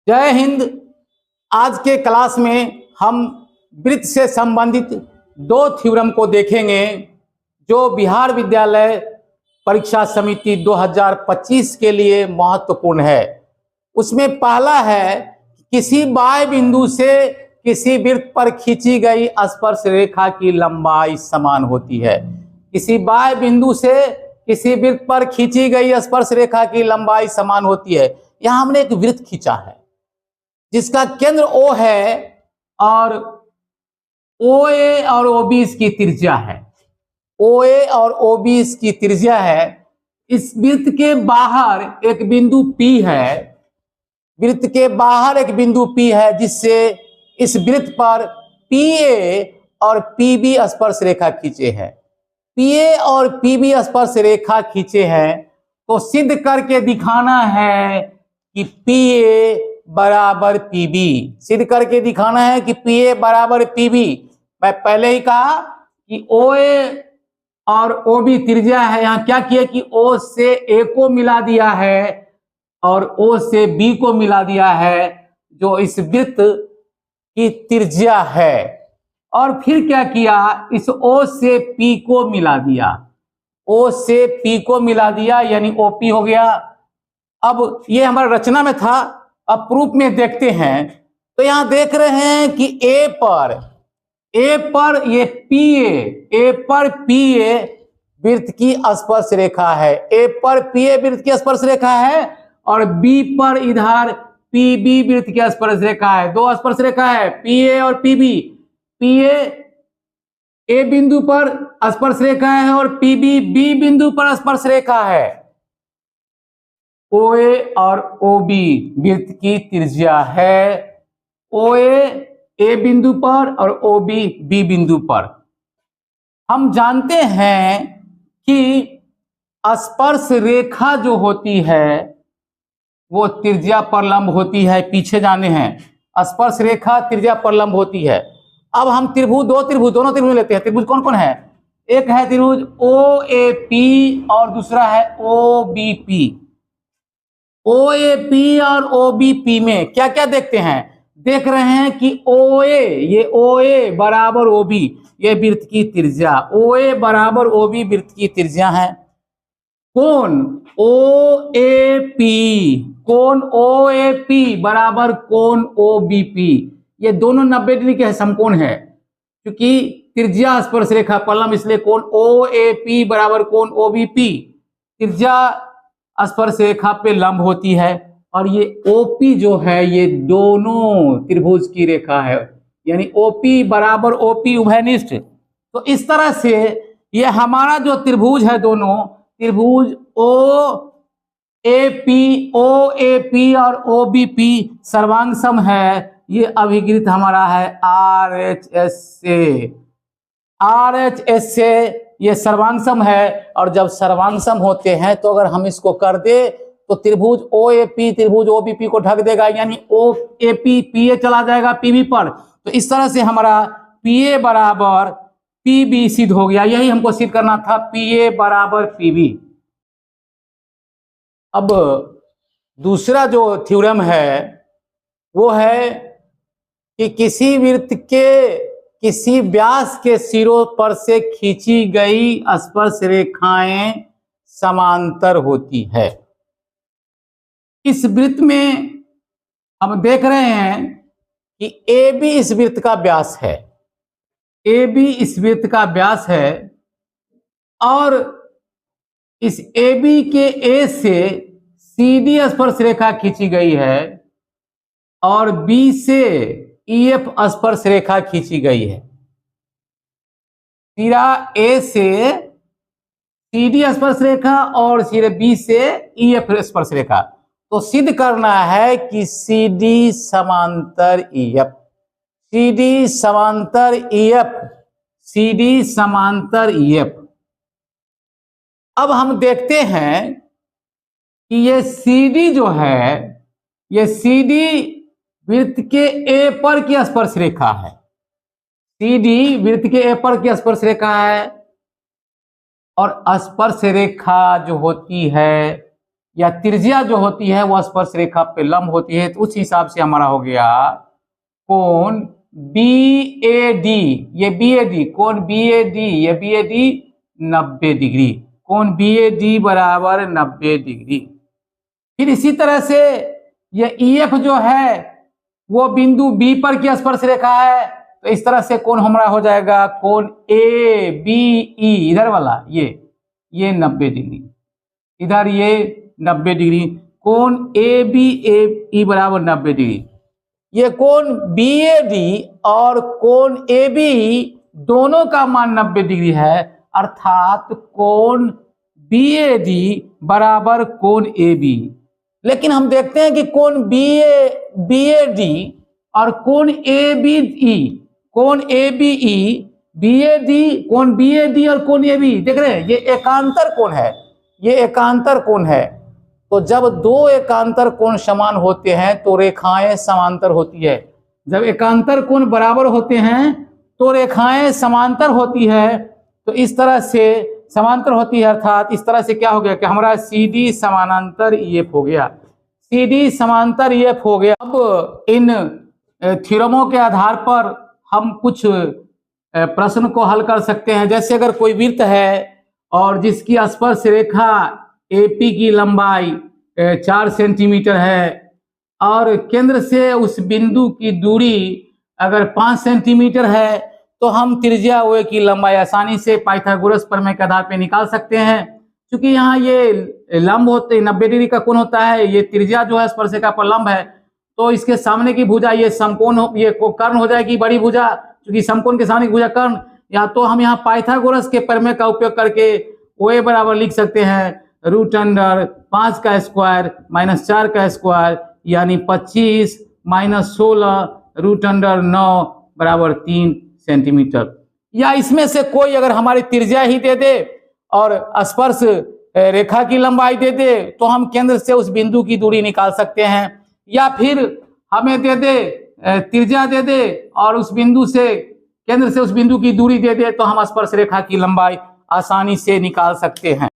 जय हिंद। आज के क्लास में हम वृत्त से संबंधित दो थ्योरम को देखेंगे जो बिहार विद्यालय परीक्षा समिति 2025 के लिए महत्वपूर्ण है। उसमें पहला है किसी बाह्य बिंदु से किसी वृत्त पर खींची गई स्पर्श रेखा की लंबाई समान होती है। किसी बाह्य बिंदु से किसी वृत्त पर खींची गई स्पर्श रेखा की लंबाई समान होती है। यहां हमने एक वृत्त खींचा है जिसका केंद्र O है और OA और OB इसकी त्रिज्या है। OA और OB इसकी त्रिज्या है। इस वृत्त के बाहर एक बिंदु P है। वृत्त के बाहर एक बिंदु P है जिससे इस वृत्त पर PA और PB स्पर्श रेखा खींचे हैं। PA और PB स्पर्श रेखा खींचे हैं तो सिद्ध करके दिखाना है कि PA बराबर PB। सिद्ध करके दिखाना है कि PA बराबर PB। मैं पहले ही कहा कि OA और OB त्रिज्या है। यहां क्या किया कि O से A को मिला दिया है और O से B को मिला दिया है जो इस वृत्त की त्रिज्या है। और फिर क्या किया, इस O से P को मिला दिया। O से P को मिला दिया यानी OP हो गया। अब ये हमारा रचना में था, अब प्रूफ में देखते हैं। तो यहां देख रहे हैं कि A पर ये A पर PA वृत्त की स्पर्श रेखा है। A पर PA वृत्त की स्पर्श रेखा है और B पर इधर PB वृत्त की स्पर्श रेखा है। दो स्पर्श रेखा है PA और PB। PA A बिंदु पर स्पर्श रेखा है और PB B बिंदु पर स्पर्श रेखा है। OA और OB वृत्त की त्रिज्या है। OA A बिंदु पर और OB B बिंदु पर। हम जानते हैं कि स्पर्श रेखा जो होती है वो त्रिज्या पर लंब होती है। पीछे जाने हैं, स्पर्श रेखा त्रिज्या पर लंब होती है। अब हम दोनों त्रिभुज लेते हैं। त्रिभुज कौन कौन है? एक है त्रिभुज OAP और दूसरा है OBP। OAP और OBP में क्या क्या देखते हैं? देख रहे हैं कि OA बराबर OB ये वृत्त की त्रिज्या। OA बराबर OB वृत्त की त्रिज्या है। कोण OAP बराबर कोण OBP ये दोनों 90 डिग्री के समकोण है। क्योंकि त्रिज्या स्पर्श रेखा पर लंब इसलिए कोण OAP बराबर कोण OBP त्रिज्या स्पर्श रेखा पे लंब होती है। और ये OP जो है ये दोनों त्रिभुज की रेखा है यानी OP बराबर OP उभयनिष्ठ। तो इस तरह से ये हमारा जो त्रिभुज है, दोनों त्रिभुज OAP और OBP सर्वांग सम है। ये अभिगृत हमारा है RHS से ये सर्वांगसम है। और जब सर्वांगसम होते हैं तो अगर हम इसको कर दे तो त्रिभुज OAP त्रिभुज OBP को ढक देगा यानी OAP PA चला जाएगा PB पर। तो इस तरह से हमारा PA बराबर PB सिद्ध हो गया। यही हमको सिद्ध करना था, PA बराबर PB। अब दूसरा जो थ्योरम है वो है कि किसी वृत्त के किसी व्यास के सिरों पर से खींची गई स्पर्श रेखाएं समांतर होती है। इस वृत्त में हम देख रहे हैं कि AB इस वृत्त का व्यास है। AB इस वृत्त का व्यास है और इस AB के A से CD स्पर्श रेखा खींची गई है और B से EF स्पर्श रेखा खींची गई है। सिरा A से CD स्पर्श रेखा और सिरे B से EF स्पर्श रेखा। तो सिद्ध करना है कि CD समांतर EF, CD समांतर EF, CD समांतर EF। अब हम देखते हैं कि ये CD जो है ये CD वृत्त के A पर की स्पर्श रेखा है। CD वृत्त के A पर की स्पर्श रेखा है और स्पर्श रेखा जो होती है या त्रिज्या जो होती है वो स्पर्श रेखा पे लंब होती है, तो उस हिसाब से हमारा हो गया कोण BAD, ये BAD कोण BAD, ये BAD 90 डिग्री, कोण BAD बराबर 90 डिग्री। फिर इसी तरह से ये EF जो है वो बिंदु B पर की स्पर्श रेखा है, तो इस तरह से कोण हमारा हो जाएगा कोण ABE, इधर वाला ये 90 डिग्री, इधर ये 90 डिग्री, कोण ABE बराबर 90 डिग्री। ये कोण BAD और कोण ABE दोनों का मान 90 डिग्री है, अर्थात कोण BAD बराबर कोण AB। लेकिन हम देखते हैं कि कोण BAD और कोण ABE, कोण ABE, कोण BAD और कोण AB देख रहे हैं, ये एकांतर कोण है, ये एकांतर कोण है। तो जब दो एकांतर कोण समान होते हैं तो रेखाएं समांतर होती है, जब एकांतर कोण बराबर होते हैं तो रेखाएं समांतर होती है। तो इस तरह से समांतर होती है, अर्थात इस तरह से क्या हो गया कि हमारा CD समानांतर EF हो गया, CD समांतर EF हो गया। अब इन थ्योरमों के आधार पर हम कुछ प्रश्न को हल कर सकते हैं। जैसे अगर कोई वृत्त है और जिसकी स्पर्श रेखा AP की लंबाई 4 सेंटीमीटर है और केंद्र से उस बिंदु की दूरी अगर 5 सेंटीमीटर है, तो हम त्रिज्या OA की लंबाई आसानी से पाइथागोरस प्रमेय के आधार पर निकाल सकते हैं। क्योंकि यहाँ ये लंब होते 90 डिग्री का कोण होता है, ये त्रिज्या जो है स्पर्श रेखा पर लंब है, तो इसके सामने की भुजा ये समकोण, ये कर्ण हो जाएगी बड़ी भुजा, क्योंकि समकोण के सामने की भुजा कर्ण। या तो हम यहाँ पाइथागोरस के प्रमेय का उपयोग करके OA बराबर लिख सकते हैं √5 का स्क्वायर माइनस 4 का स्क्वायर, यानी 25 माइनस 16 √9 बराबर 3 सेंटीमीटर। या इसमें से कोई अगर हमारी त्रिज्या ही दे दे और स्पर्श रेखा की लंबाई दे दे, तो हम केंद्र से उस बिंदु की दूरी निकाल सकते हैं। या फिर हमें दे दे त्रिज्या दे दे और उस बिंदु से केंद्र से उस बिंदु की दूरी दे दे, तो हम स्पर्श रेखा की लंबाई आसानी से निकाल सकते हैं।